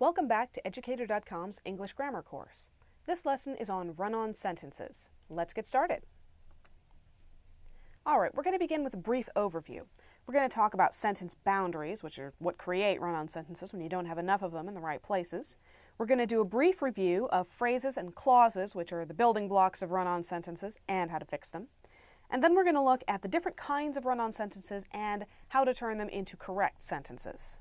Welcome back to Educator.com's English Grammar course. This lesson is on run-on sentences. Let's get started. Alright, we're going to begin with a brief overview. We're going to talk about sentence boundaries, which are what create run-on sentences when you don't have enough of them in the right places. We're going to do a brief review of phrases and clauses, which are the building blocks of run-on sentences, and how to fix them. And then we're going to look at the different kinds of run-on sentences and how to turn them into correct sentences.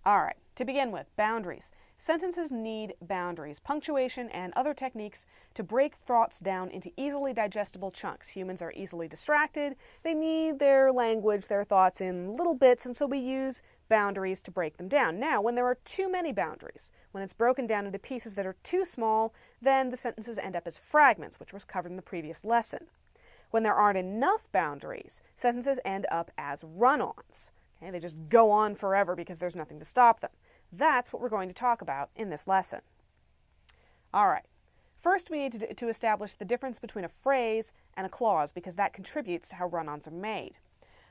Alright, to begin with, boundaries. Sentences need boundaries, punctuation, and other techniques to break thoughts down into easily digestible chunks. Humans are easily distracted. They need their language, their thoughts in little bits, and so we use boundaries to break them down. Now, when there are too many boundaries, when it's broken down into pieces that are too small, then the sentences end up as fragments, which was covered in the previous lesson. When there aren't enough boundaries, sentences end up as run-ons. Okay, they just go on forever because there's nothing to stop them. That's what we're going to talk about in this lesson. All right. First, we need to establish the difference between a phrase and a clause because that contributes to how run-ons are made.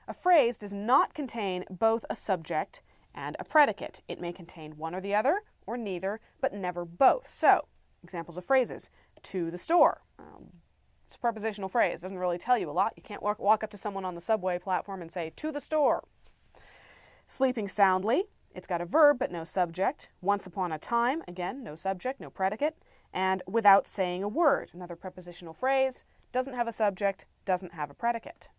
A phrase does not contain both a subject and a predicate. It may contain one or the other, or neither, but never both. So, examples of phrases: to the store. It's a prepositional phrase. It doesn't really tell you a lot. You can't walk up to someone on the subway platform and say, to the store. Sleeping soundly. It's got a verb but no subject. Once upon a time, again, no subject, no predicate. And without saying a word, another prepositional phrase, doesn't have a subject, doesn't have a predicate.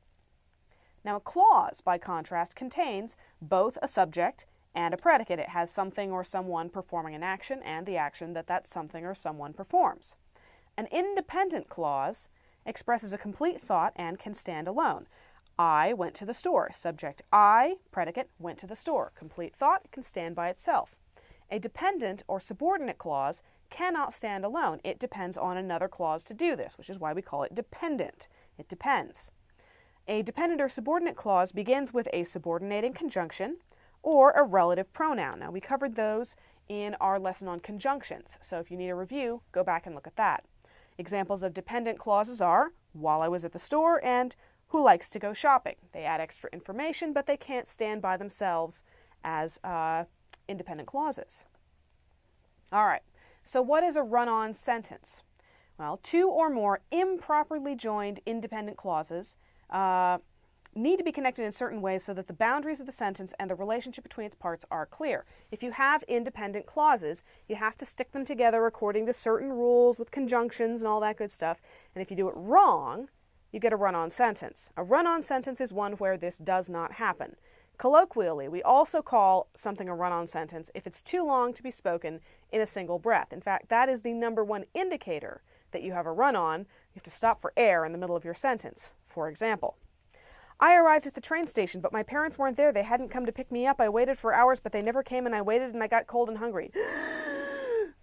Now a clause, by contrast, contains both a subject and a predicate. It has something or someone performing an action and the action that something or someone performs. An independent clause expresses a complete thought and can stand alone. I went to the store. Subject I, predicate, went to the store. Complete thought can stand by itself. A dependent or subordinate clause cannot stand alone. It depends on another clause to do this, which is why we call it dependent. It depends. A dependent or subordinate clause begins with a subordinating conjunction or a relative pronoun. Now, we covered those in our lesson on conjunctions, so if you need a review, go back and look at that. Examples of dependent clauses are while I was at the store and who likes to go shopping. They add extra information, but they can't stand by themselves as independent clauses. All right, so what is a run-on sentence? Well, two or more improperly joined independent clauses need to be connected in certain ways so that the boundaries of the sentence and the relationship between its parts are clear. If you have independent clauses, you have to stick them together according to certain rules with conjunctions and all that good stuff. And if you do it wrong, you get a run-on sentence. A run-on sentence is one where this does not happen. Colloquially, we also call something a run-on sentence if it's too long to be spoken in a single breath. In fact, that is the #1 indicator that you have a run-on. You have to stop for air in the middle of your sentence. For example, I arrived at the train station, but my parents weren't there. They hadn't come to pick me up. I waited for hours, but they never came, and I waited, and I got cold and hungry.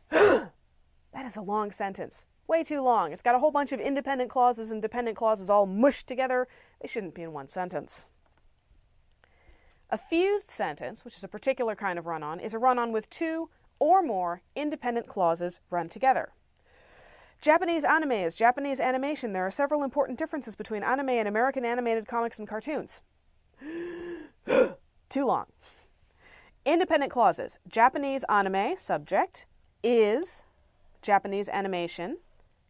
That is a long sentence. Way too long. It's got a whole bunch of independent clauses and dependent clauses all mushed together. They shouldn't be in one sentence. A fused sentence, which is a particular kind of run-on, is a run-on with two or more independent clauses run together. Japanese anime is Japanese animation. There are several important differences between anime and American animated comics and cartoons. Too long. Independent clauses. Japanese anime, subject, is Japanese animation.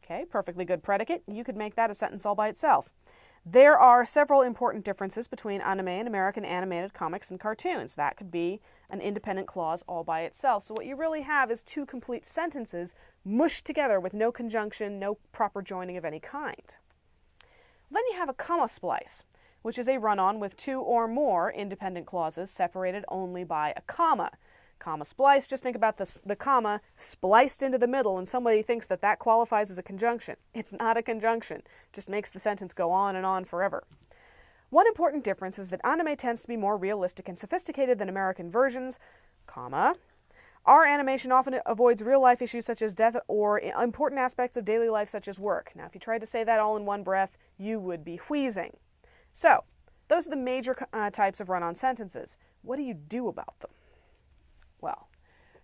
Okay, perfectly good predicate. You could make that a sentence all by itself. There are several important differences between anime and American animated comics and cartoons. That could be an independent clause all by itself. So what you really have is two complete sentences mushed together with no conjunction, no proper joining of any kind. Then you have a comma splice, which is a run-on with two or more independent clauses separated only by a comma. Comma splice, just think about the comma spliced into the middle, and somebody thinks that qualifies as a conjunction. It's not a conjunction. It just makes the sentence go on and on forever. One important difference is that anime tends to be more realistic and sophisticated than American versions, comma. Our animation often avoids real-life issues such as death or important aspects of daily life such as work. Now, if you tried to say that all in one breath, you would be wheezing. So, those are the major types of run-on sentences. What do you do about them? Well,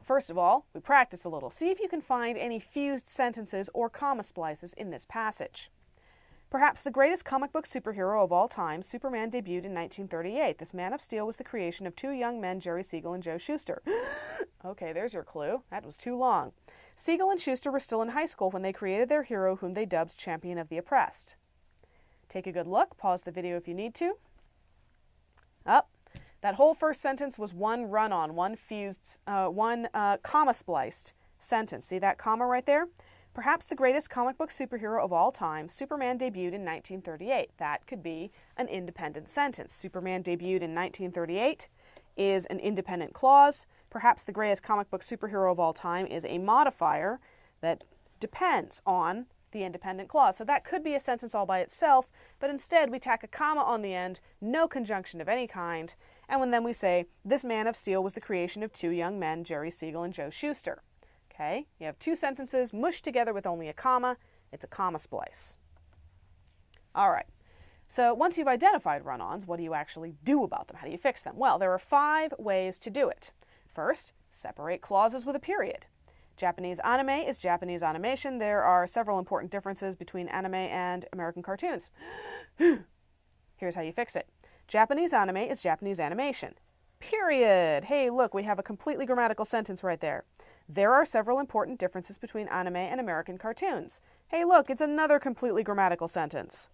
first of all, we practice a little. See if you can find any fused sentences or comma splices in this passage. Perhaps the greatest comic book superhero of all time, Superman debuted in 1938. This Man of Steel was the creation of two young men, Jerry Siegel and Joe Shuster. Okay, there's your clue. That was too long. Siegel and Shuster were still in high school when they created their hero, whom they dubbed Champion of the Oppressed. Take a good look. Pause the video if you need to. That whole first sentence was one run-on, one comma-spliced sentence. See that comma right there? Perhaps the greatest comic book superhero of all time, Superman debuted in 1938. That could be an independent sentence. Superman debuted in 1938 is an independent clause. Perhaps the greatest comic book superhero of all time is a modifier that depends on the independent clause. So that could be a sentence all by itself, but instead we tack a comma on the end, no conjunction of any kind, and then we say, this Man of Steel was the creation of two young men, Jerry Siegel and Joe Shuster. Okay, you have two sentences mushed together with only a comma. It's a comma splice. All right, so once you've identified run-ons, what do you actually do about them? How do you fix them? Well, there are 5 ways to do it. First, separate clauses with a period. Japanese anime is Japanese animation. There are several important differences between anime and American cartoons. Here's how you fix it. Japanese anime is Japanese animation. Period. Hey, look, we have a completely grammatical sentence right there. There are several important differences between anime and American cartoons. Hey, look, it's another completely grammatical sentence.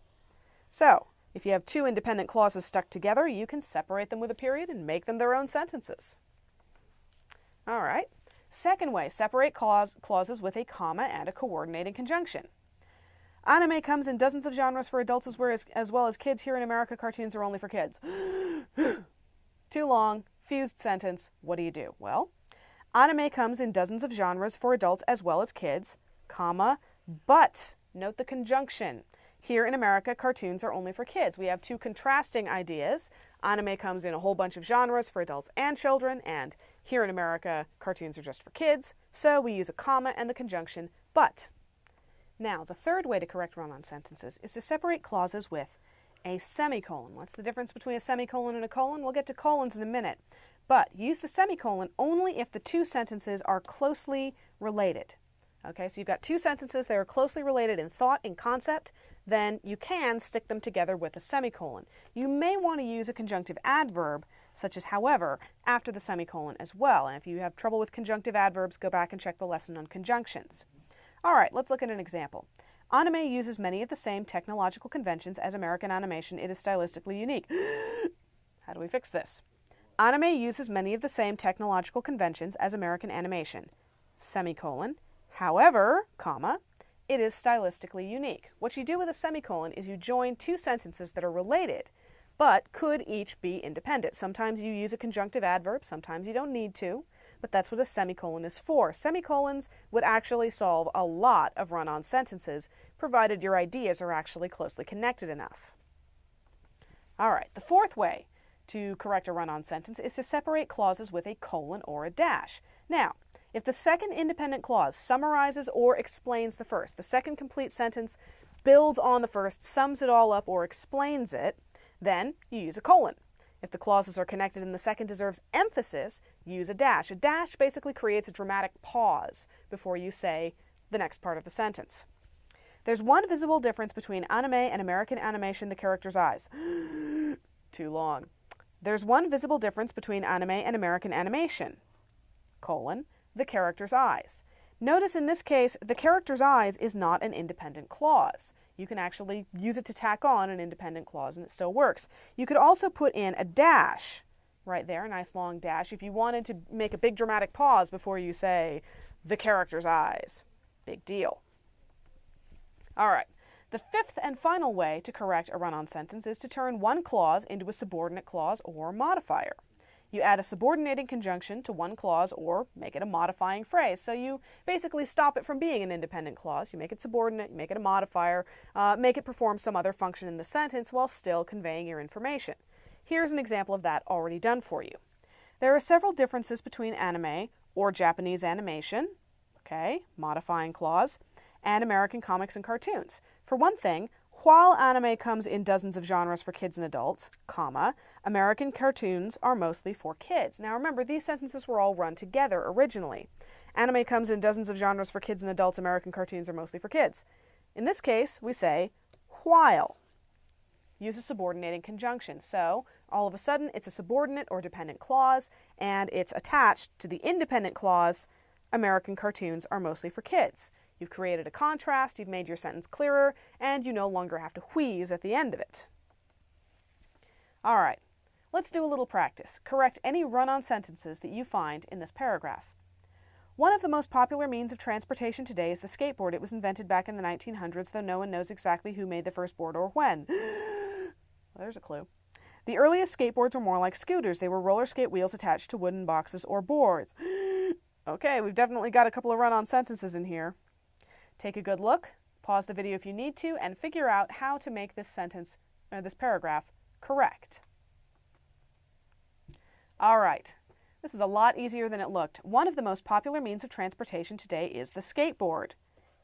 So, if you have 2 independent clauses stuck together, you can separate them with a period and make them their own sentences. All right. Second way, separate clauses with a comma and a coordinating conjunction. Anime comes in dozens of genres for adults as well as kids. Here in America, cartoons are only for kids. Too long, fused sentence. What do you do? Well, anime comes in dozens of genres for adults as well as kids, comma, but note the conjunction. Here in America, cartoons are only for kids. We have 2 contrasting ideas. Anime comes in a whole bunch of genres for adults and children, and here in America, cartoons are just for kids. So we use a comma and the conjunction, but. Now, the third way to correct run-on sentences is to separate clauses with a semicolon. What's the difference between a semicolon and a colon? We'll get to colons in a minute. But use the semicolon only if the 2 sentences are closely related. Okay, so you've got 2 sentences that are closely related in thought and concept, then you can stick them together with a semicolon. You may want to use a conjunctive adverb, such as however, after the semicolon as well. And if you have trouble with conjunctive adverbs, go back and check the lesson on conjunctions. All right, let's look at an example. Anime uses many of the same technological conventions as American animation. It is stylistically unique. How do we fix this? Anime uses many of the same technological conventions as American animation. Semicolon. However, comma, it is stylistically unique. What you do with a semicolon is you join 2 sentences that are related, but could each be independent. Sometimes you use a conjunctive adverb, sometimes you don't need to, but that's what a semicolon is for. Semicolons would actually solve a lot of run-on sentences, provided your ideas are actually closely connected enough. All right, the 4th way to correct a run-on sentence is to separate clauses with a colon or a dash. Now, if the second independent clause summarizes or explains the first, the second complete sentence builds on the first, sums it all up, or explains it, then you use a colon. If the clauses are connected and the second deserves emphasis, use a dash. A dash basically creates a dramatic pause before you say the next part of the sentence. There's one visible difference between anime and American animation, the character's eyes. Too long. There's one visible difference between anime and American animation, colon, the character's eyes. Notice in this case, the character's eyes is not an independent clause. You can actually use it to tack on an independent clause and it still works. You could also put in a dash right there, a nice long dash, if you wanted to make a big dramatic pause before you say the character's eyes. Big deal. All right. The 5th and final way to correct a run-on sentence is to turn one clause into a subordinate clause or modifier. You add a subordinating conjunction to one clause or make it a modifying phrase. So you basically stop it from being an independent clause. You make it subordinate, you make it a modifier, make it perform some other function in the sentence while still conveying your information. Here's an example of that already done for you. There are several differences between anime or Japanese animation, okay, modifying clause, and American comics and cartoons. For one thing, while anime comes in dozens of genres for kids and adults, comma, American cartoons are mostly for kids. Now remember, these sentences were all run together originally. Anime comes in dozens of genres for kids and adults, American cartoons are mostly for kids. In this case, we say, while. Use a subordinating conjunction. So, all of a sudden, it's a subordinate or dependent clause, and it's attached to the independent clause, American cartoons are mostly for kids. You've created a contrast, you've made your sentence clearer, and you no longer have to wheeze at the end of it. All right, let's do a little practice. Correct any run-on sentences that you find in this paragraph. One of the most popular means of transportation today is the skateboard. It was invented back in the 1900s, though no one knows exactly who made the first board or when. Well, there's a clue. The earliest skateboards were more like scooters. They were roller skate wheels attached to wooden boxes or boards. Okay, we've definitely got a couple of run-on sentences in here. Take a good look, pause the video if you need to, and figure out how to make this sentence, this paragraph, correct. All right, this is a lot easier than it looked. One of the most popular means of transportation today is the skateboard.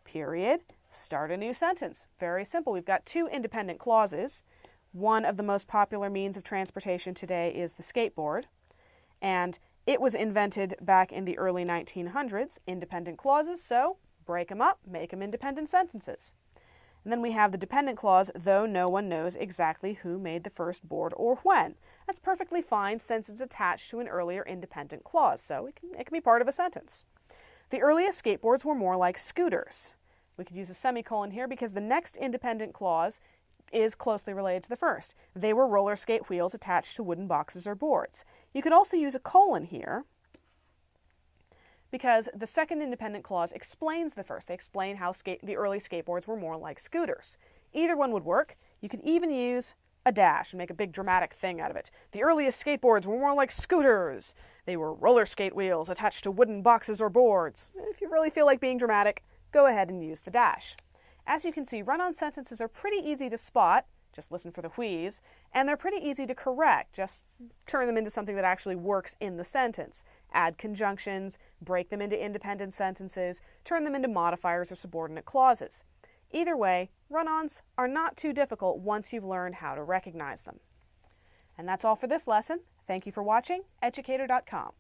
Period. Start a new sentence. Very simple. We've got two independent clauses. One of the most popular means of transportation today is the skateboard, and it was invented back in the early 1900s. Independent clauses, so break them up, make them independent sentences. And then we have the dependent clause, though no one knows exactly who made the first board or when. That's perfectly fine since it's attached to an earlier independent clause, so it can be part of a sentence. The earliest skateboards were more like scooters. We could use a semicolon here because the next independent clause is closely related to the first. They were roller skate wheels attached to wooden boxes or boards. You could also use a colon here because the second independent clause explains the first. They explain how the early skateboards were more like scooters. Either one would work. You could even use a dash and make a big dramatic thing out of it. The earliest skateboards were more like scooters. They were roller skate wheels attached to wooden boxes or boards. If you really feel like being dramatic, go ahead and use the dash. As you can see, run-on sentences are pretty easy to spot, just listen for the wheeze, and they're pretty easy to correct, just turn them into something that actually works in the sentence. Add conjunctions, break them into independent sentences, turn them into modifiers or subordinate clauses. Either way, run-ons are not too difficult once you've learned how to recognize them. And that's all for this lesson. Thank you for watching Educator.com.